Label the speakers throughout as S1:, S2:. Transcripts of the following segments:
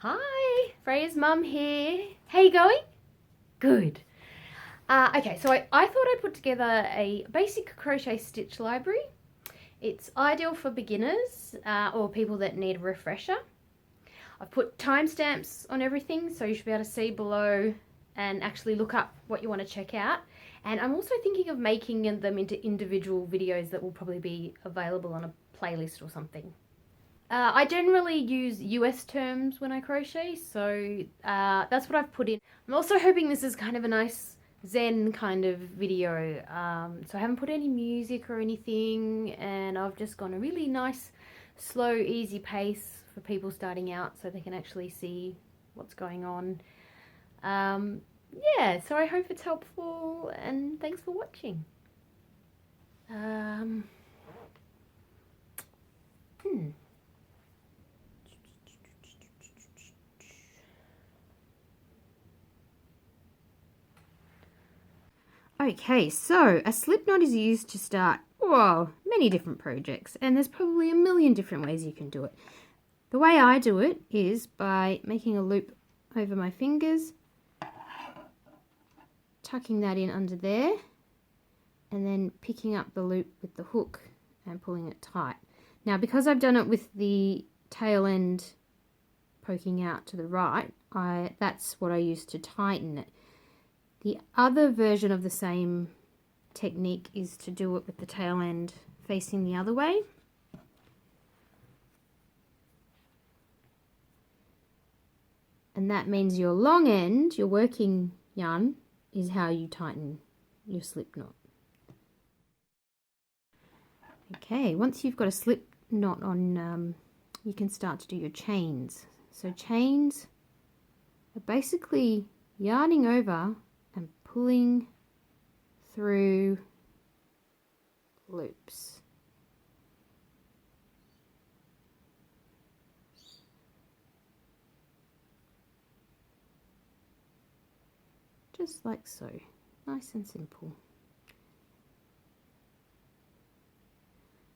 S1: Hi, Freya's mum here. How you going? Good. Okay, so I thought I'd put together a basic crochet stitch library. It's ideal for beginners or people that need a refresher. I've put timestamps on everything, so you should be able to see below and actually look up what you want to check out. And I'm also thinking of making them into individual videos that will probably be available on a playlist or something. I generally use US terms when I crochet, so that's what I've put in. I'm also hoping this is kind of a nice Zen kind of video, so I haven't put any music or anything, and I've just gone a really nice, slow, easy pace for people starting out so they can actually see what's going on. Yeah, so I hope it's helpful, and thanks for watching. Okay, so a slip knot is used to start, many different projects, and there's probably a million different ways you can do it. The way I do it is by making a loop over my fingers, tucking that in under there, and then picking up the loop with the hook and pulling it tight. Now, because I've done it with the tail end poking out to the right, that's what I use to tighten it. The other version of the same technique is to do it with the tail end facing the other way. And that means your long end, your working yarn, is how you tighten your slip knot. Okay, once you've got a slip knot on, you can start to do your chains. So chains are basically yarning over and pulling through loops. Just like so, nice and simple.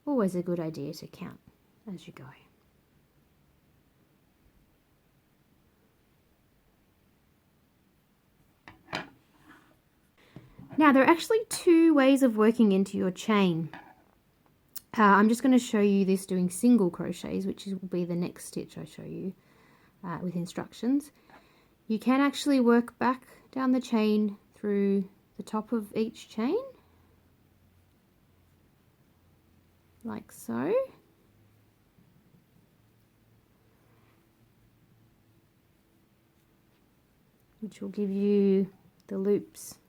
S1: Always a good idea to count as you go. Now, there are actually two ways of working into your chain. I'm just going to show you this doing single crochets, which will be the next stitch I show you with instructions. You can actually work back down the chain through the top of each chain, like so. Which will give you the loops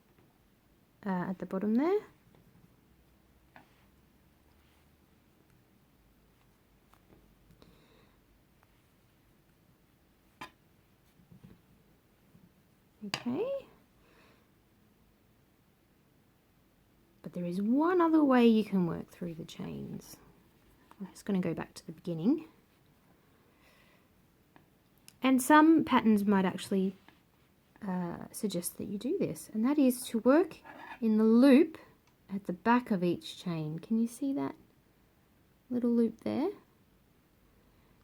S1: at the bottom there. Okay. But there is one other way you can work through the chains. I'm just going to go back to the beginning. And some patterns might actually suggest that you do this, and that is to work in the loop at the back of each chain. Can you see that little loop there?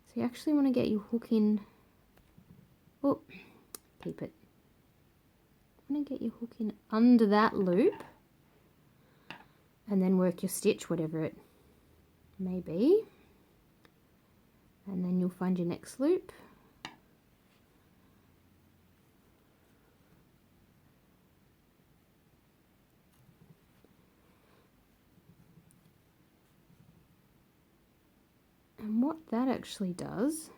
S1: So you actually want to get your hook in. Oh, keep it. You want to get your hook in under that loop and then work your stitch, whatever it may be, and then you'll find your next loop. And what that actually does,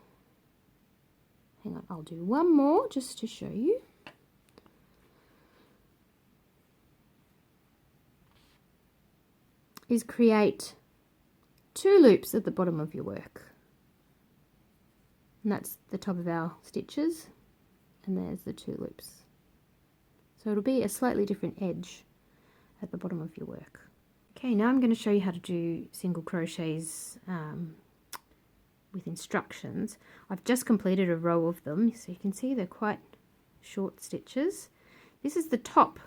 S1: hang on, I'll do one more just to show you. Is create two loops at the bottom of your work. And that's the top of our stitches, and there's the two loops. So it'll be a slightly different edge at the bottom of your work. Okay, now I'm going to show you how to do single crochets with instructions. I've just completed a row of them, so you can see they're quite short stitches. This is the top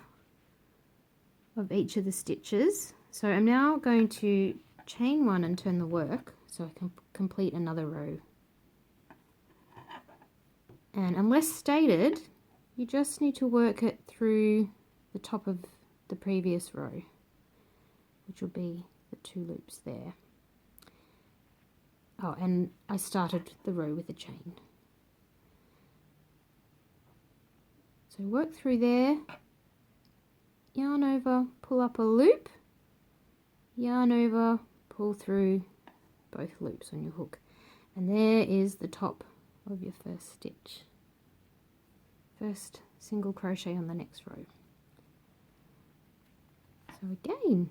S1: of each of the stitches. So I'm now going to chain one and turn the work so I can complete another row. And unless stated, you just need to work it through the top of the previous row, which will be the 2 loops there. Oh, and I started the row with a chain. So work through there, yarn over, pull up a loop, yarn over, pull through both loops on your hook. And there is the top of your first stitch. First single crochet on the next row. So again,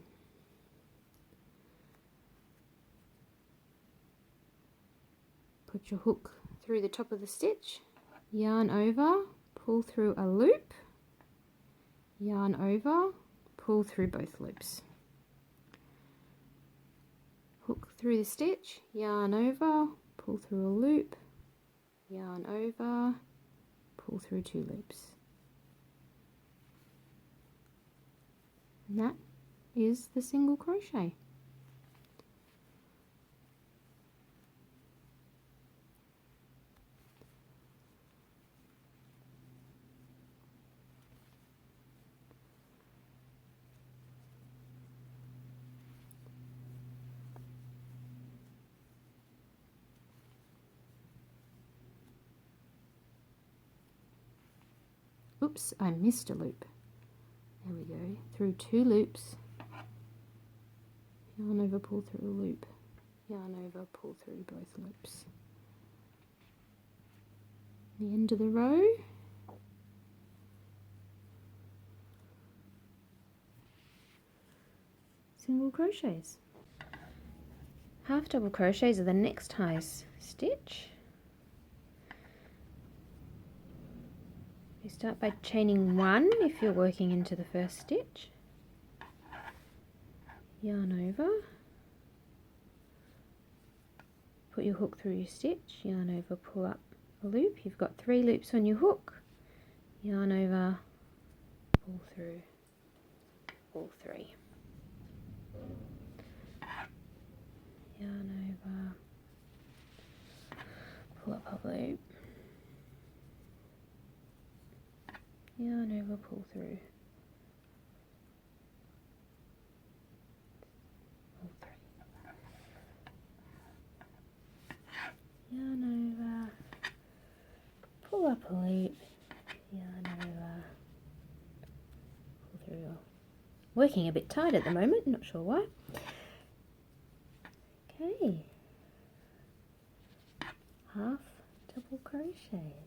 S1: put your hook through the top of the stitch, yarn over, pull through a loop, yarn over, pull through both loops. Hook through the stitch, yarn over, pull through a loop, yarn over, pull through 2 loops. And that is the single crochet. Oops, I missed a loop. There we go. Through 2 loops, yarn over, pull through a loop, yarn over, pull through both loops. The end of the row. Single crochets. Half double crochets are the next highest stitch. You start by chaining 1 if you're working into the first stitch. Yarn over. Put your hook through your stitch, yarn over, pull up a loop. You've got 3 loops on your hook. Yarn over, pull through all 3. Yarn over, pull up a loop. Yarn over, pull through all 3. Yarn over, pull up a loop, yarn over, pull through all. Working a bit tight at the moment, not sure why. Okay, half double crochets.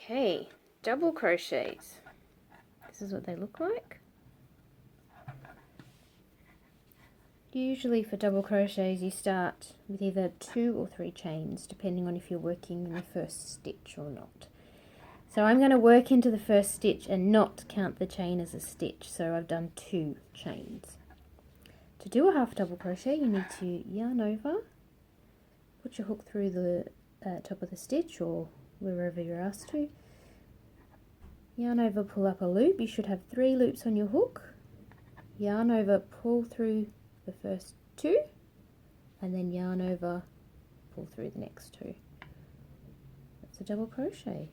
S1: Okay, double crochets. This is what they look like. Usually for double crochets you start with either 2 or 3 chains, depending on if you're working in the first stitch or not. So I'm going to work into the first stitch and not count the chain as a stitch, so I've done 2 chains. To do a half double crochet you need to yarn over, put your hook through the top of the stitch or wherever you're asked to, yarn over, pull up a loop. You should have 3 loops on your hook, yarn over, pull through the first 2, and then yarn over, pull through the next 2. That's a double crochet.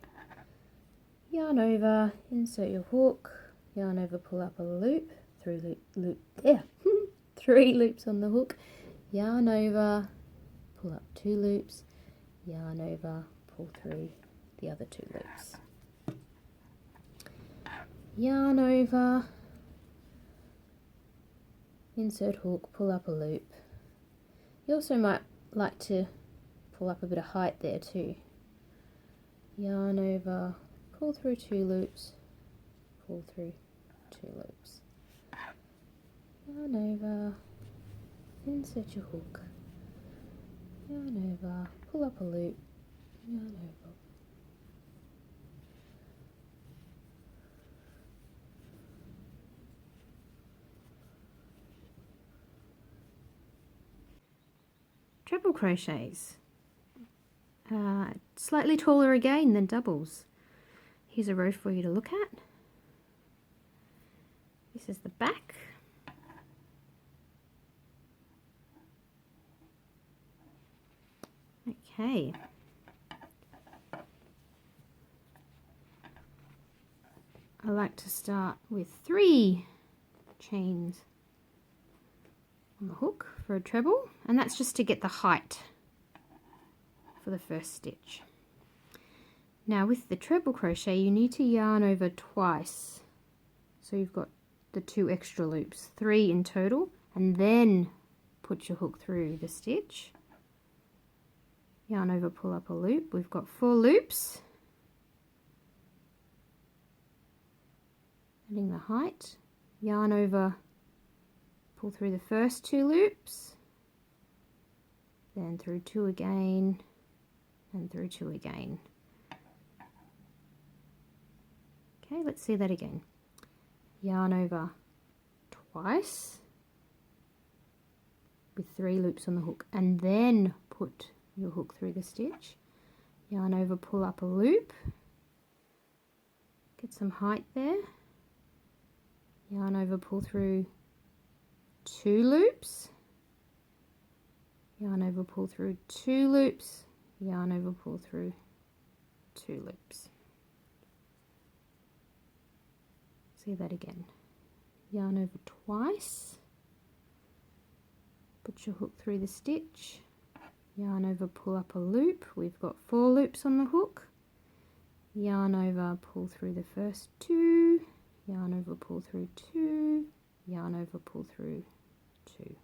S1: Yarn over, insert your hook, yarn over, pull up a loop, through loop, yeah, 3 loops on the hook, yarn over, pull up 2 loops, yarn over, pull through the other 2 loops. Yarn over, insert hook, pull up a loop. You also might like to pull up a bit of height there too. Yarn over, pull through 2 loops, pull through 2 loops. Yarn over, insert your hook, yarn over, pull up a loop, yarn over. Treble crochets. slightly taller again than doubles. Here's a row for you to look at. This is the back. Okay. I like to start with 3 chains on the hook for a treble, and that's just to get the height for the first stitch. Now with the treble crochet you need to yarn over twice, so you've got the 2 extra loops, 3 in total, and then put your hook through the stitch, yarn over, pull up a loop. We've got 4 loops, adding the height, yarn over, pull through the first 2 loops, then through 2 again, and through 2 again. Okay, let's see that again. Yarn over twice with 3 loops on the hook, and then put your hook through the stitch, yarn over, pull up a loop, get some height there, yarn over, pull through 2 loops, yarn over, pull through 2 loops, yarn over, pull through 2 loops. See that again. Yarn over twice, put your hook through the stitch, yarn over, pull up a loop. We've got 4 loops on the hook, yarn over, pull through the first 2, yarn over, pull through 2, yarn over, pull through 2.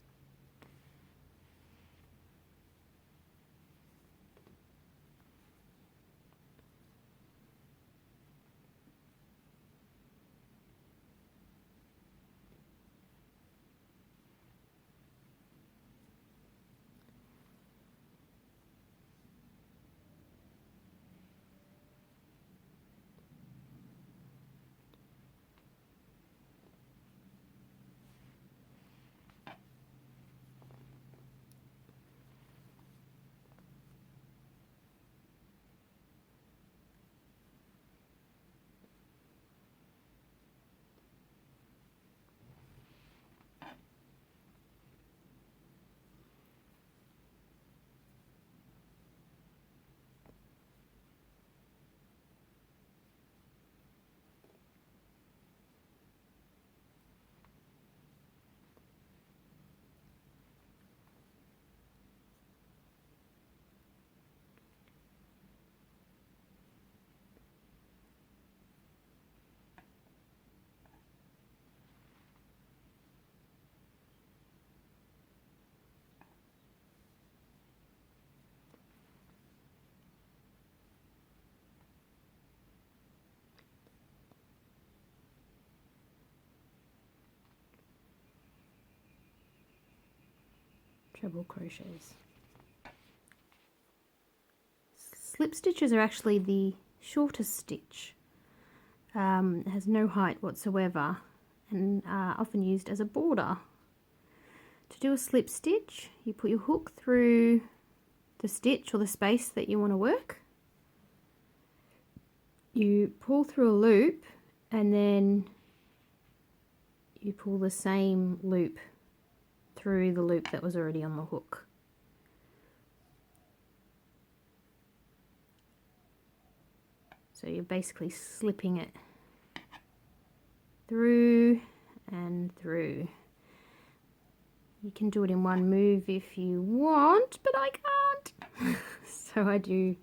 S1: Treble crochets. Slip stitches are actually the shortest stitch. It has no height whatsoever and are often used as a border. To do a slip stitch, you put your hook through the stitch or the space that you want to work. You pull through a loop and then you pull the same loop through the loop that was already on the hook. So you're basically slipping it through and through. You can do it in one move if you want, but I can't. So I do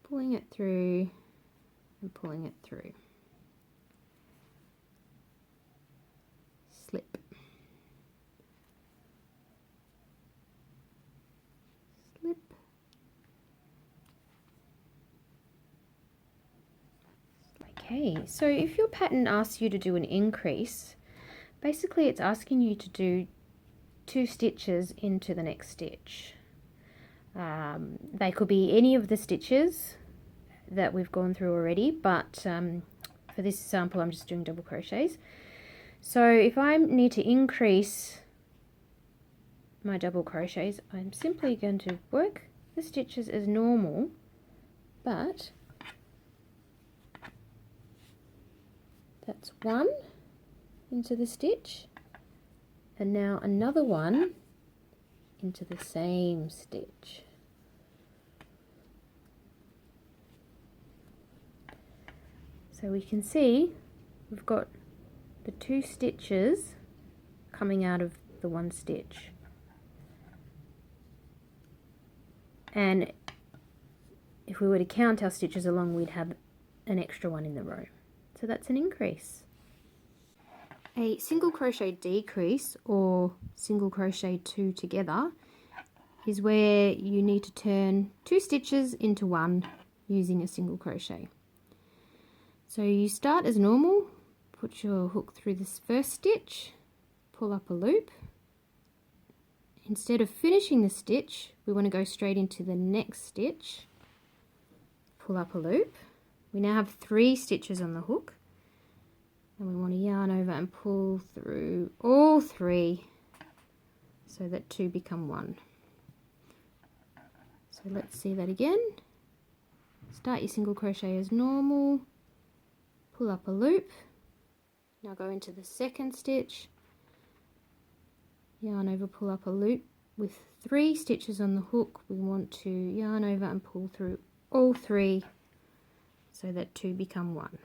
S1: pulling it through and pulling it through. Slip. Slip. Okay, so if your pattern asks you to do an increase, basically it's asking you to do 2 stitches into the next stitch. They could be any of the stitches that we've gone through already, but for this example I'm just doing double crochets. So if I need to increase my double crochets, I'm simply going to work the stitches as normal, but that's one into the stitch, and now another one into the same stitch. So we can see we've got the two stitches coming out of the one stitch, and if we were to count our stitches along, we'd have an extra one in the row. So that's an increase. A single crochet decrease, or single crochet two together, is where you need to turn two stitches into one using a single crochet. So you start as normal, put your hook through this first stitch, pull up a loop. Instead of finishing the stitch, we want to go straight into the next stitch, pull up a loop. We now have 3 stitches on the hook, and we want to yarn over and pull through all 3 so that 2 become 1. So let's see that again. Start your single crochet as normal, pull up a loop, now go into the second stitch, yarn over, pull up a loop. With 3 stitches on the hook, we want to yarn over and pull through all 3 so that 2 become 1.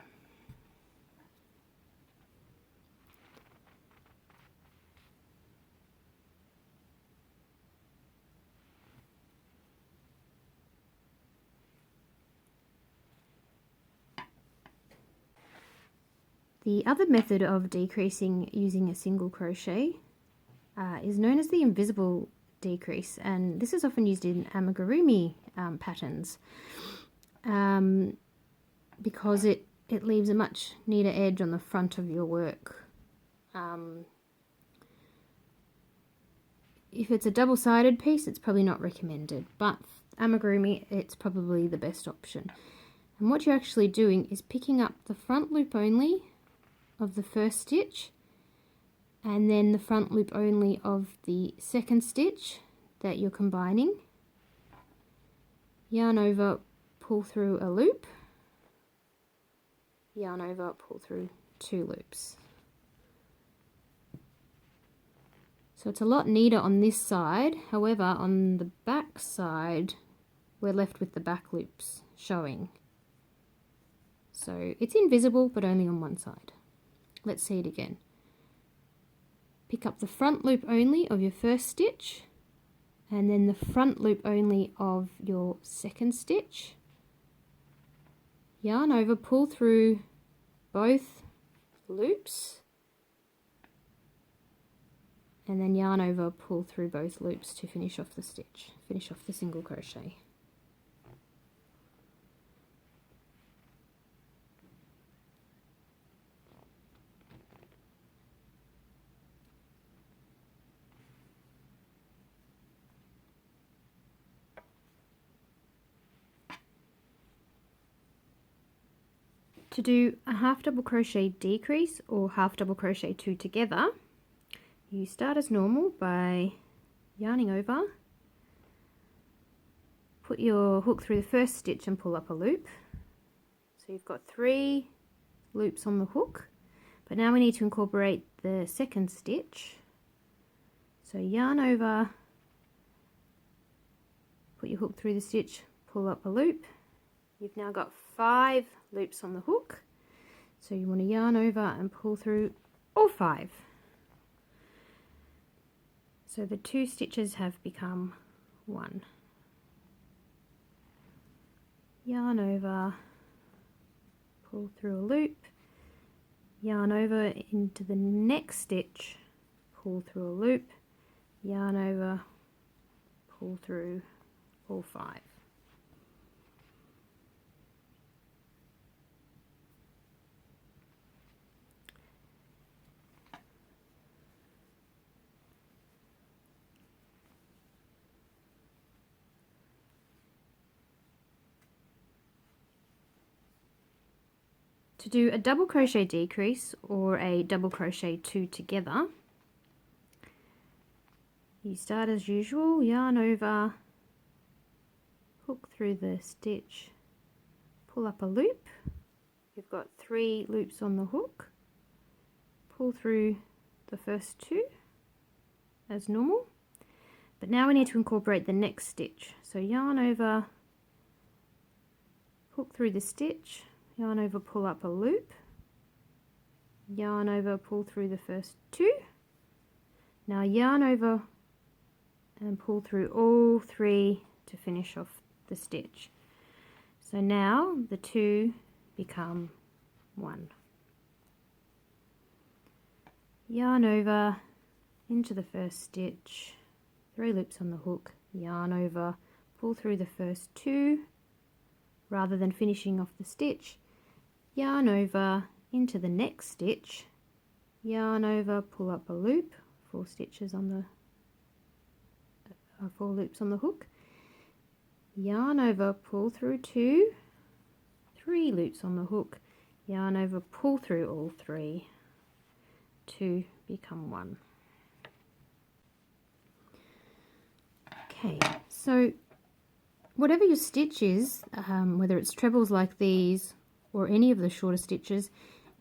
S1: The other method of decreasing using a single crochet is known as the invisible decrease, and this is often used in amigurumi patterns because it leaves a much neater edge on the front of your work. If it's a double-sided piece, it's probably not recommended, but amigurumi, it's probably the best option. And what you're actually doing is picking up the front loop only of the first stitch, and then the front loop only of the second stitch that you're combining. Yarn over, pull through a loop, yarn over, pull through 2 loops. So it's a lot neater on this side, however on the back side we're left with the back loops showing. So it's invisible, but only on one side. Let's see it again. Pick up the front loop only of your first stitch, and then the front loop only of your second stitch. Yarn over, pull through both loops, and then yarn over, pull through both loops to finish off the stitch, finish off the single crochet. To do a half double crochet decrease or half double crochet 2 together, you start as normal by yarning over, put your hook through the first stitch and pull up a loop. So you've got 3 loops on the hook, but now we need to incorporate the second stitch. So yarn over, put your hook through the stitch, pull up a loop. You've now got 5 loops on the hook, so you want to yarn over and pull through all 5. So the 2 stitches have become 1. Yarn over, pull through a loop, yarn over into the next stitch, pull through a loop, yarn over, pull through all 5. To do a double crochet decrease or a double crochet 2 together, you start as usual, yarn over, hook through the stitch, pull up a loop. You've got 3 loops on the hook, pull through the first 2 as normal, but now we need to incorporate the next stitch. So yarn over, hook through the stitch, yarn over, pull up a loop, yarn over, pull through the first 2. Now yarn over and pull through all 3 to finish off the stitch. So now the 2 become 1. Yarn over into the first stitch, 3 loops on the hook, yarn over, pull through the first 2. Rather than finishing off the stitch, yarn over into the next stitch, yarn over, pull up a loop, 4 stitches on the 4 loops on the hook, yarn over, pull through 2, 3 loops on the hook, yarn over, pull through all 3 to become 1. Okay, so whatever your stitch is, whether it's trebles like these or any of the shorter stitches,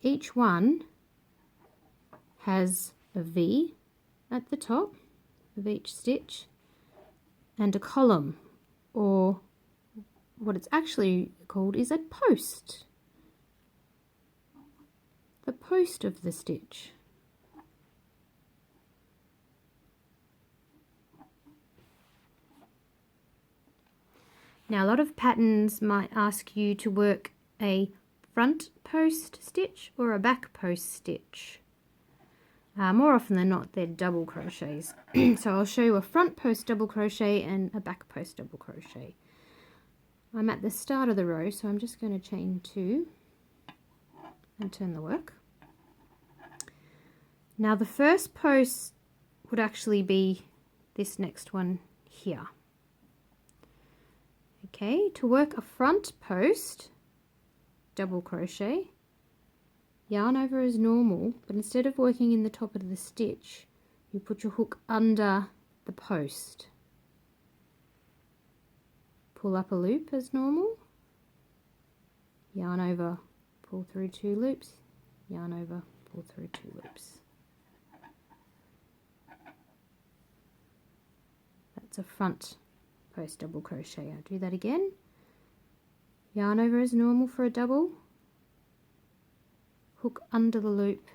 S1: each one has a V at the top of each stitch and a column, or what it's actually called is a post. The post of the stitch. Now a lot of patterns might ask you to work a front post stitch or a back post stitch. More often than not they're double crochets. So I'll show you a front post double crochet and a back post double crochet. I'm at the start of the row, so I'm just going to chain 2 and turn the work. Now the first post would actually be this next one here. Okay, to work a front post double crochet, yarn over as normal, but instead of working in the top of the stitch, you put your hook under the post. Pull up a loop as normal, yarn over, pull through 2 loops, yarn over, pull through 2 loops. That's a front post double crochet. I'll do that again. Yarn over as normal for a double, hook under the loop,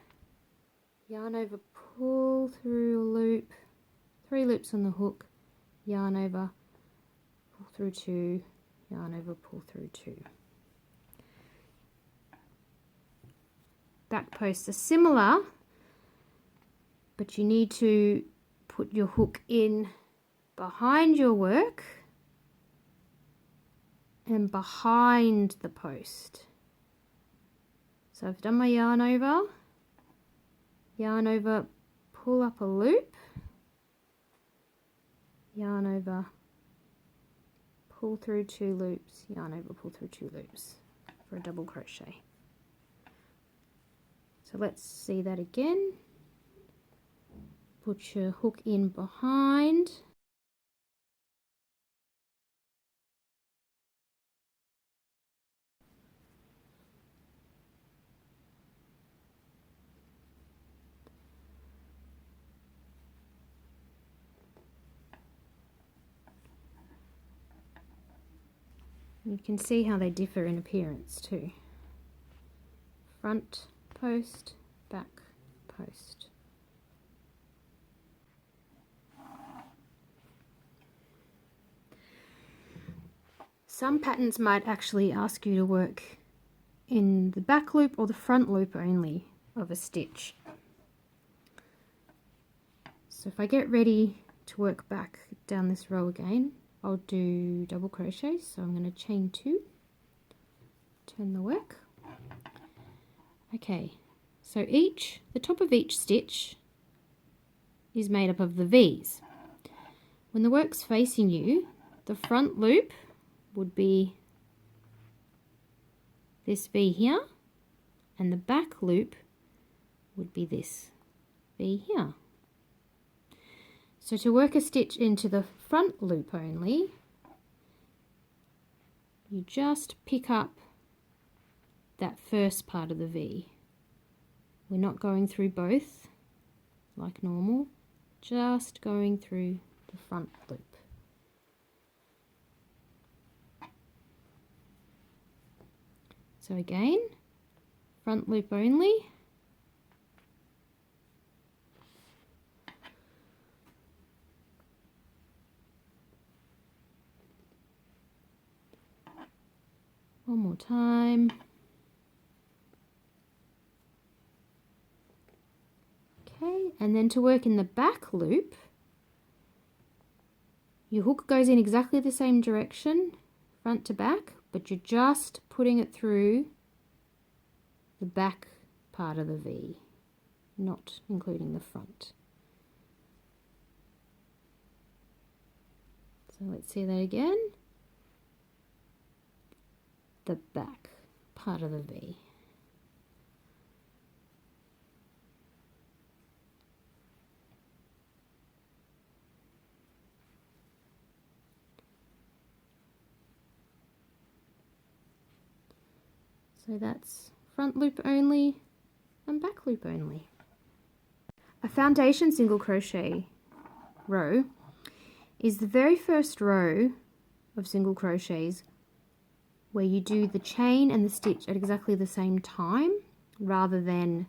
S1: yarn over, pull through a loop, 3 loops on the hook, yarn over, pull through 2, yarn over, pull through 2. Back posts are similar, but you need to put your hook in behind your work and behind the post. So I've done my yarn over, pull up a loop, yarn over, pull through 2 loops, yarn over, pull through 2 loops for a double crochet. So let's see that again. Put your hook in behind, you can see how they differ in appearance too. Front post, back post. Some patterns might actually ask you to work in the back loop or the front loop only of a stitch. So if I get ready to work back down this row again, I'll do double crochets. So I'm going to chain 2, turn the work. Okay, so the top of each stitch is made up of the V's. When the work's facing you, the front loop would be this V here, and the back loop would be this V here. So to work a stitch into the front loop only, you just pick up that first part of the V. We're not going through both like normal, just going through the front loop. So again, front loop only. One more time. Okay, and then to work in the back loop, your hook goes in exactly the same direction, front to back, but you're just putting it through the back part of the V, not including the front. So let's see that again. The back part of the V. So that's front loop only and back loop only. A foundation single crochet row is the very first row of single crochets where you do the chain and the stitch at exactly the same time, rather than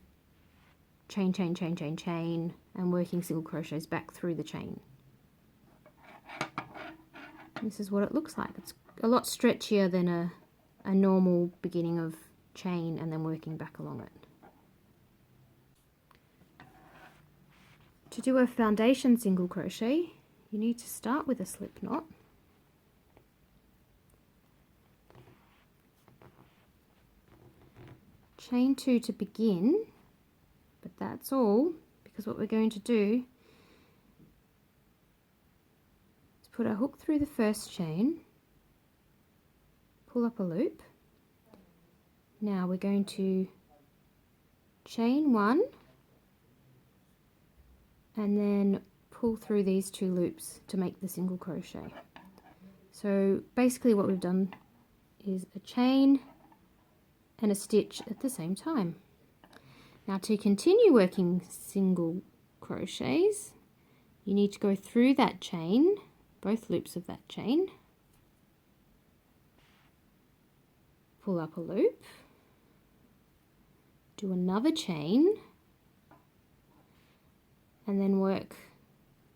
S1: chain, chain, chain, chain, chain, and working single crochets back through the chain. This is what it looks like. It's a lot stretchier than a normal beginning of chain and then working back along it. To do a foundation single crochet, you need to start with a slip knot. Chain 2 to begin, but that's all, because what we're going to do is put our hook through the first chain, pull up a loop. Now we're going to chain 1 and then pull through these 2 loops to make the single crochet. So basically what we've done is a chain and a stitch at the same time. Now to continue working single crochets, you need to go through that chain, both loops of that chain, pull up a loop, do another chain, and then work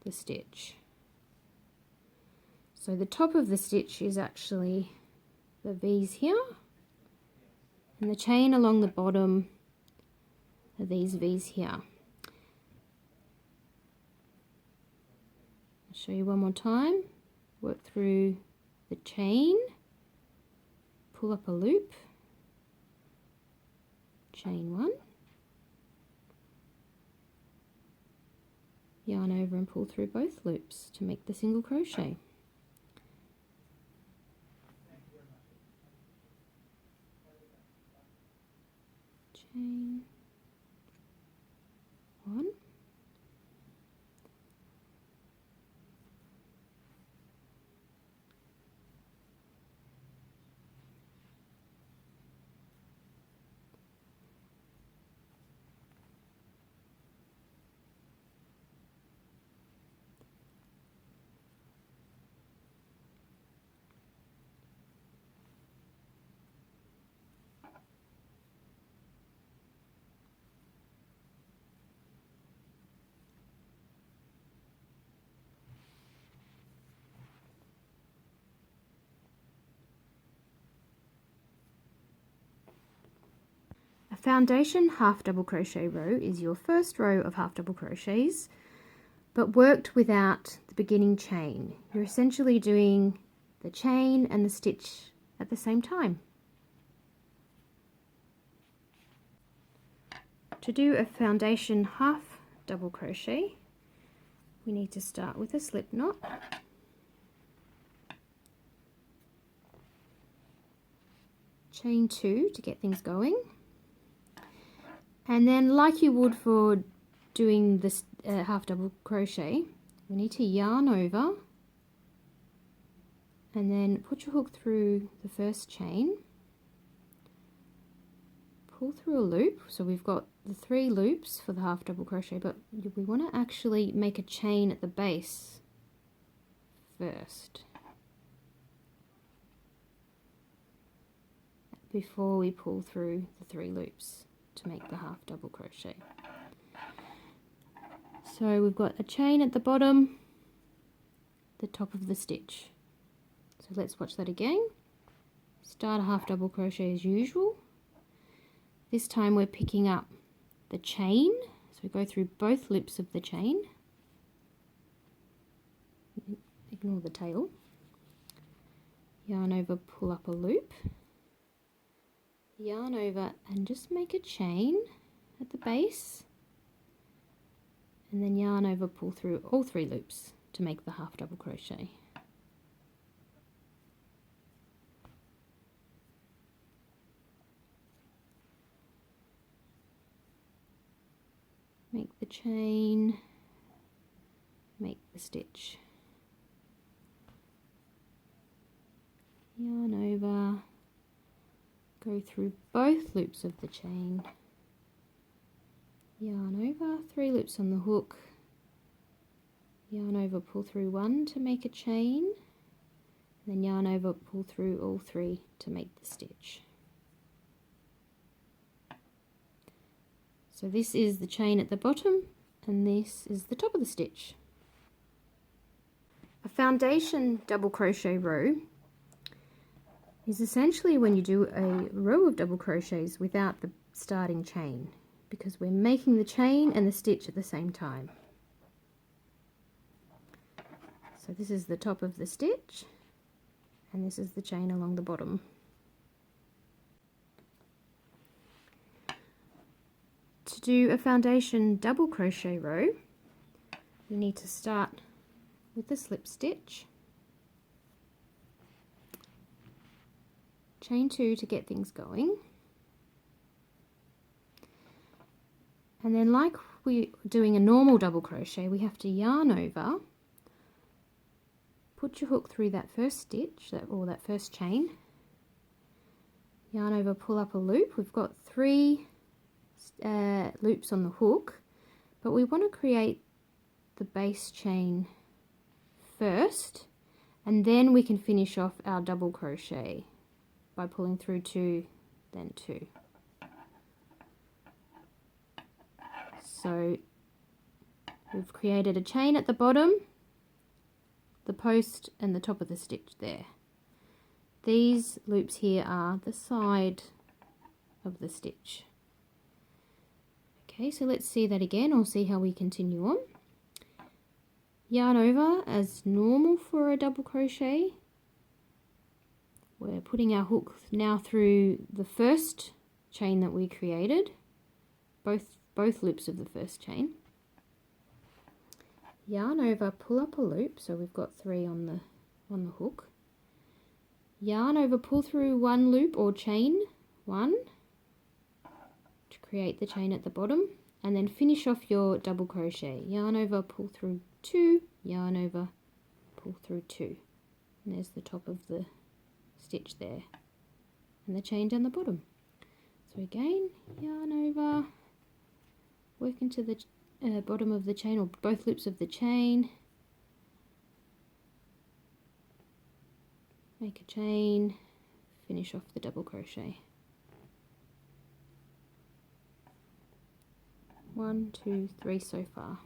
S1: the stitch. So the top of the stitch is actually the V's here, and the chain along the bottom are these V's here. I'll show you one more time. Work through the chain, pull up a loop, chain 1, yarn over and pull through both loops to make the single crochet. Chain 1, a foundation half double crochet row is your first row of half double crochets, but worked without the beginning chain. You're essentially doing the chain and the stitch at the same time. To do a foundation half double crochet, we need to start with a slip knot, chain 2 to get things going, and then like you would for doing this half double crochet, we need to yarn over and then put your hook through the first chain, pull through a loop. So we've got the 3 loops for the half double crochet, but we want to actually make a chain at the base first before we pull through the 3 loops to make the half double crochet. So we've got a chain at the bottom, the top of the stitch. So let's watch that again. Start a half double crochet as usual. This time we're picking up the chain, so we go through both loops of the chain. Ignore the tail. Yarn over, pull up a loop. Yarn over and just make a chain at the base. And then yarn over, pull through all 3 loops to make the half double crochet. Make the chain, make the stitch. Yarn over, go through both loops of the chain, yarn over, 3 loops on the hook, yarn over, pull through 1 to make a chain, then yarn over, pull through all 3 to make the stitch. So this is the chain at the bottom and this is the top of the stitch. A foundation double crochet row is essentially when you do a row of double crochets without the starting chain, because we're making the chain and the stitch at the same time. So this is the top of the stitch and this is the chain along the bottom. To do a foundation double crochet row, we need to start with the slip stitch, chain 2 to get things going, and then like we're doing a normal double crochet, we have to yarn over, put your hook through that first stitch, or that first chain, yarn over, pull up a loop. We've got 3 loops on the hook, but we want to create the base chain first, and then we can finish off our double crochet by pulling through 2, then 2. So we've created a chain at the bottom, the post and the top of the stitch there. These loops here are the side of the stitch. Okay, so let's see that again, or see how we continue on. Yarn over as normal for a double crochet. We're putting our hook now through the first chain that we created, both loops of the first chain. Yarn over, pull up a loop, so we've got 3 on the hook. Yarn over, pull through 1 loop or chain 1 to create the chain at the bottom, and then finish off your double crochet. Yarn over, pull through 2, yarn over, pull through 2, and there's the top of the stitch there and the chain down the bottom. So again, yarn over, work into the bottom of the chain, or both loops of the chain, make a chain, finish off the double crochet. 1, 2, 3 so far.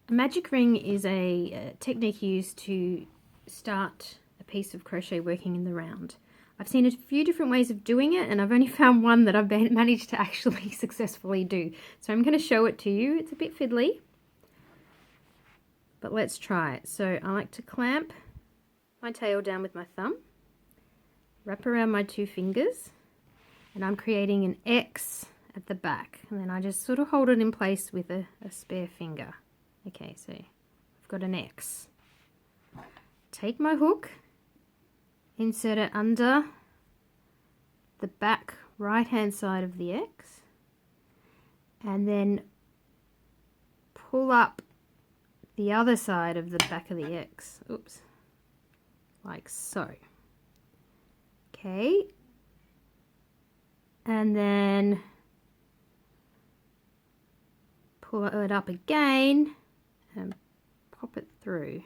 S1: A magic ring is a technique used to start a piece of crochet working in the round. I've seen a few different ways of doing it, and I've only found one that I've managed to actually successfully do. So I'm going to show it to you. It's a bit fiddly, but let's try it. So I like to clamp my tail down with my thumb, wrap around my 2 fingers, and I'm creating an X at the back, and then I just sort of hold it in place with a spare finger. Okay, so I've got an X. Take my hook, insert it under the back right hand side of the X, and then pull up the other side of the back of the X. Oops. Like so. Okay. And then pull it up again and pop it through.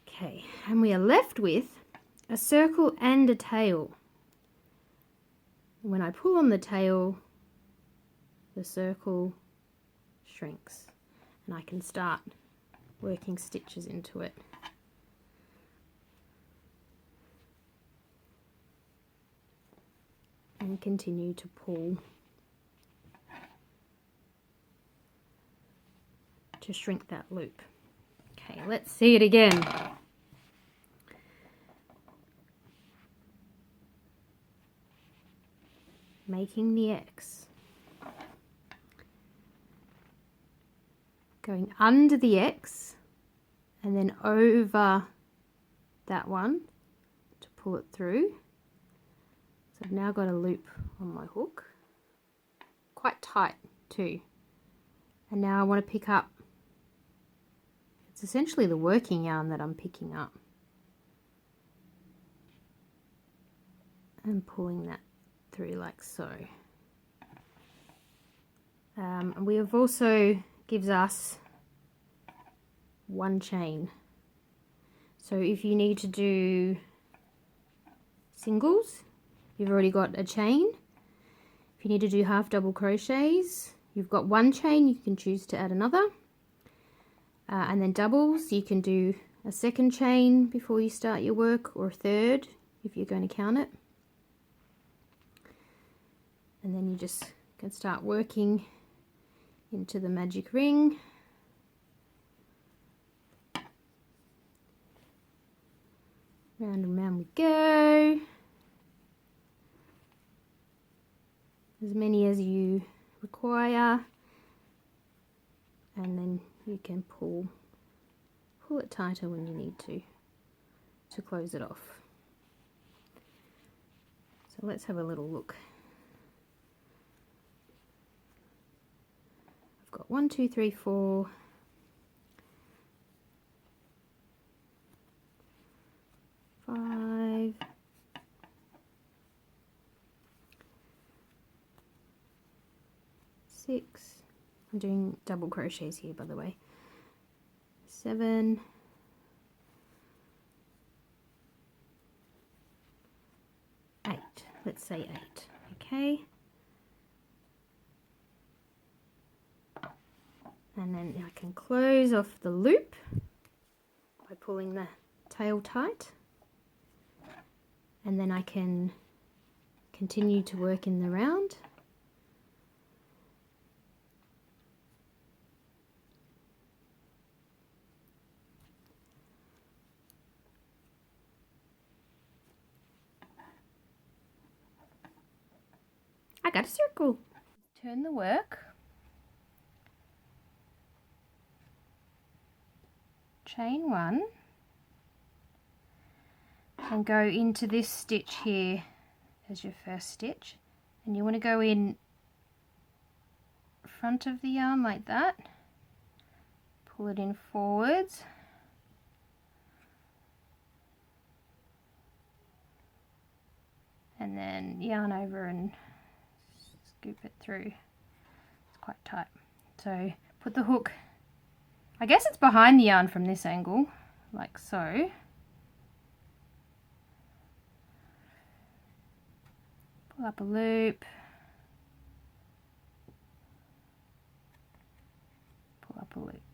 S1: Okay, and we are left with a circle and a tail. When I pull on the tail, the circle shrinks and I can start working stitches into it. And continue to pull to shrink that loop. Okay, let's see it again. Making the X. Going under the X and then over that one to pull it through. So I've now got a loop on my hook, quite tight too. And now I want to pick up, it's essentially the working yarn that I'm picking up and pulling that through like so. And we have also gives us 1 chain. So if you need to do singles, you've already got a chain. If you need to do half double crochets, you've got 1 chain, you can choose to add another. And then doubles, you can do a 2nd chain before you start your work, or a 3rd if you're going to count it. And then you just can start working into the magic ring. Round and round we go. As many as you require, and then you can pull it tighter when you need to close it off. So let's have a little look. I've got 1, 2, 3, 4, 5, 6. I'm doing double crochets here, by the way. 7, 8. Let's say 8. Okay. And then I can close off the loop by pulling the tail tight. And then I can continue to work in the round. I got a circle. Turn the work. Chain 1 and go into this stitch here as your first stitch, and you want to go in front of the yarn like that, pull it in forwards, and then yarn over and scoop it through. It's quite tight, so put the hook, I guess it's behind the yarn from this angle, like so. Pull up a loop, pull up a loop.